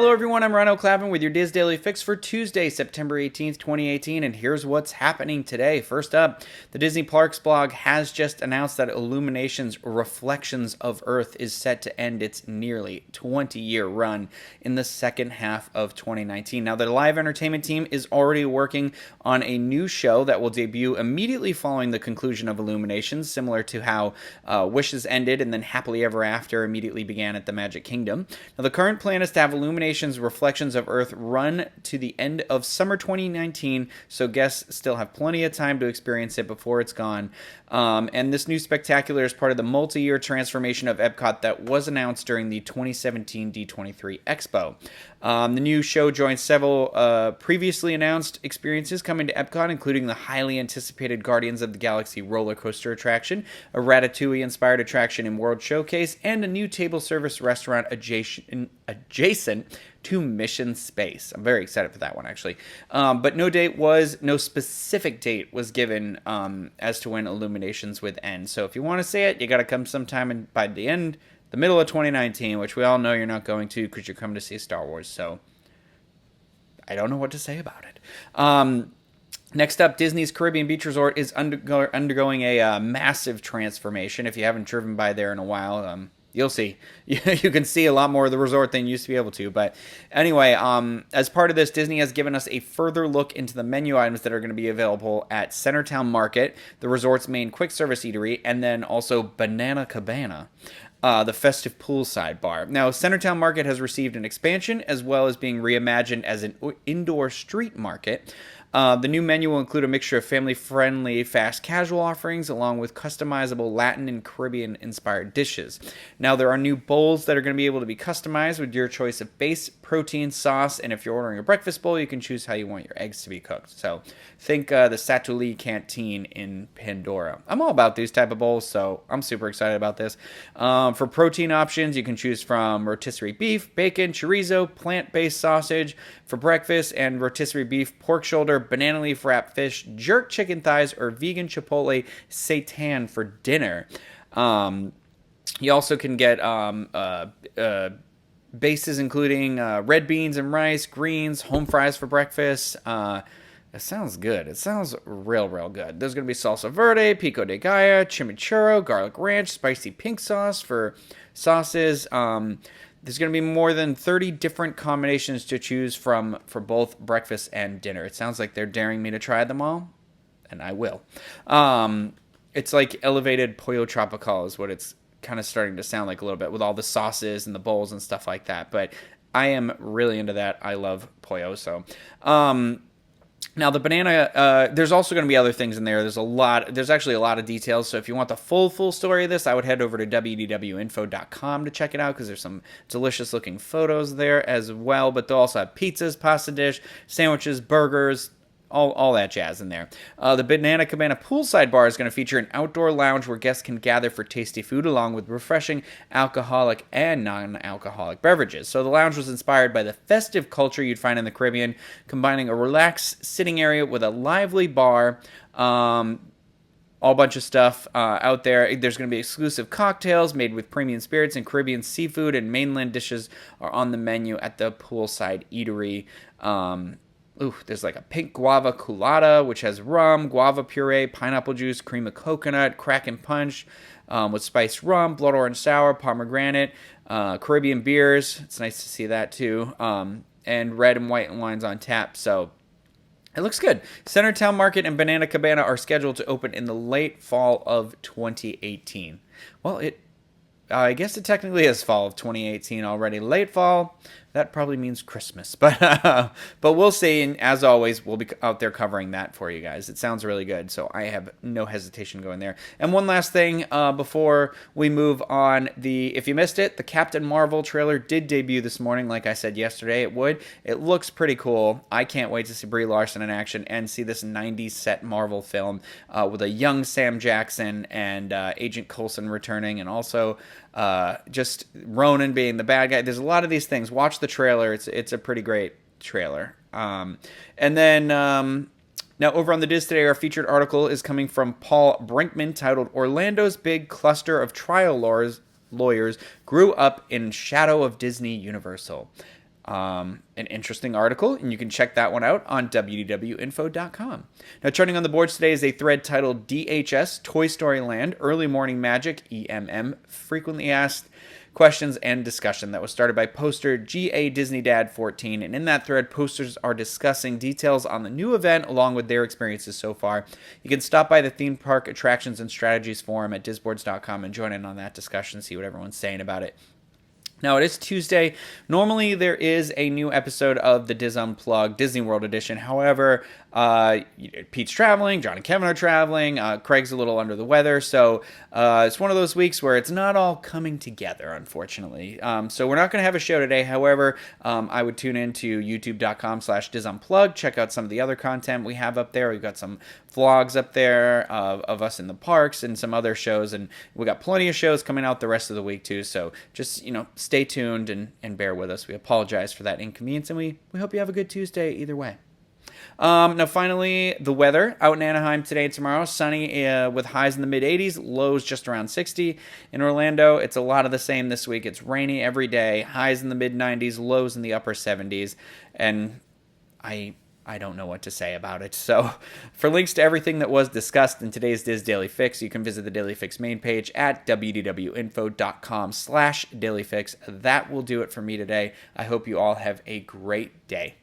Hello everyone, I'm Rhino Clavin with your Diz Daily Fix for Tuesday, September 18th, 2018, and here's what's happening today. First up, the Disney Parks blog has just announced that IllumiNations Reflections of Earth is set to end its nearly 20-year run in the second half of 2019. Now, the live entertainment team is already working on a new show that will debut immediately following the conclusion of IllumiNations, similar to how Wishes ended and then Happily Ever After immediately began at the Magic Kingdom. Now, the current plan is to have IllumiNations Reflections of Earth run to the end of summer 2019, so guests still have plenty of time to experience it before it's gone. And this new spectacular is part of the multi-year transformation of Epcot that was announced during the 2017 D23 Expo. The new show joins several previously announced experiences coming to Epcot, including the highly anticipated Guardians of the Galaxy roller coaster attraction, a Ratatouille-inspired attraction in World Showcase, and a new table service restaurant adjacent to Mission Space. I'm very excited for that one, actually. But no specific date was given as to when IllumiNations would end. So if you want to see it, you got to come sometime by the middle of 2019, which we all know you're not going to because you're coming to see Star Wars. So I don't know what to say about it. Next up, Disney's Caribbean Beach Resort is undergoing a massive transformation. If you haven't driven by there in a while, you'll see. You can see a lot more of the resort than you used to be able to. But anyway, as part of this, Disney has given us a further look into the menu items that are going to be available at Centertown Market, the resort's main quick service eatery, and then also Banana Cabana, the festive poolside bar. Now, Centertown Market has received an expansion as well as being reimagined as an indoor street market. The new menu will include a mixture of family-friendly, fast casual offerings along with customizable Latin and Caribbean-inspired dishes. Now, there are new bowls that are going to be able to be customized with your choice of base, protein, sauce, and if you're ordering a breakfast bowl, you can choose how you want your eggs to be cooked. So, think the Satuli Canteen in Pandora. I'm all about these type of bowls, so I'm super excited about this. For protein options, you can choose from rotisserie beef, bacon, chorizo, plant-based sausage for breakfast, and rotisserie beef, pork shoulder, banana leaf wrapped fish, jerk chicken thighs, or vegan chipotle seitan for dinner. You also can get bases including red beans and rice, greens, home fries for breakfast. It sounds good. It sounds real good. There's going to be salsa verde, pico de gallo, chimichurro, garlic ranch, spicy pink sauce for sauces. There's going to be more than 30 different combinations to choose from for both breakfast and dinner. It sounds like they're daring me to try them all, and I will. It's like elevated Pollo Tropical is what it's kind of starting to sound like a little bit with all the sauces and the bowls and stuff like that. But I am really into that. I love Pollo, so... Now, the banana, there's also going to be other things in there. There's actually a lot of details. So if you want the full story of this, I would head over to wdwinfo.com to check it out because there's some delicious looking photos there as well. But they'll also have pizzas, pasta dish, sandwiches, burgers, all that jazz in there. The Banana Cabana poolside bar is going to feature an outdoor lounge where guests can gather for tasty food along with refreshing alcoholic and non-alcoholic beverages. So the lounge was inspired by the festive culture you'd find in the Caribbean, combining a relaxed sitting area with a lively bar. All bunch of stuff out there. There's going to be exclusive cocktails made with premium spirits and Caribbean seafood, and mainland dishes are on the menu at the poolside eatery. There's like a pink guava colada, which has rum, guava puree, pineapple juice, cream of coconut, Kraken punch with spiced rum, blood orange sour, pomegranate, Caribbean beers. It's nice to see that too. And red and white wines on tap. So it looks good. Centertown Market and Banana Cabana are scheduled to open in the late fall of 2018. Well, I guess it technically is fall of 2018 already. Late fall, that probably means Christmas. But we'll see. And as always, we'll be out there covering that for you guys. It sounds really good, so I have no hesitation going there. And one last thing before we move on. If you missed it, the Captain Marvel trailer did debut this morning, like I said yesterday it would. It looks pretty cool. I can't wait to see Brie Larson in action and see this 90s set Marvel film with a young Sam Jackson and Agent Coulson returning, and also just Ronan being the bad guy. There's a lot of these things. Watch the trailer. It's a pretty great trailer. And then now over on the Diz Today, our featured article is coming from Paul Brinkman titled "Orlando's Big Cluster of Trial Lawyers Grew Up in Shadow of Disney Universal." an interesting article, and you can check that one out on wdwinfo.com. Now, trending on the boards today is a thread titled DHS Toy Story Land Early Morning Magic EMM Frequently Asked Questions and Discussion that was started by poster GA Disney Dad 14, and in that thread, posters are discussing details on the new event along with their experiences so far. You can stop by the Theme Park Attractions and Strategies forum at disboards.com and join in on that discussion, see what everyone's saying about it. Now, it is Tuesday. Normally, there is a new episode of the Diz Unplugged Disney World edition. However, Pete's traveling, John and Kevin are traveling, Craig's a little under the weather, so it's one of those weeks where it's not all coming together, unfortunately. So we're not going to have a show today. However, I would tune in to youtube.com/DizUnplugged, check out some of the other content we have up there. We've got some vlogs up there of us in the parks and some other shows, and we got plenty of shows coming out the rest of the week too, so just, stay tuned and bear with us. We apologize for that inconvenience, and we hope you have a good Tuesday either way. Now, finally, the weather out in Anaheim today and tomorrow. Sunny with highs in the mid-80s, lows just around 60. In Orlando, it's a lot of the same this week. It's rainy every day, highs in the mid-90s, lows in the upper 70s. And I don't know what to say about it. So for links to everything that was discussed in today's Diz Daily Fix, you can visit the Daily Fix main page at wdwinfo.com/dailyfix. That will do it for me today. I hope you all have a great day.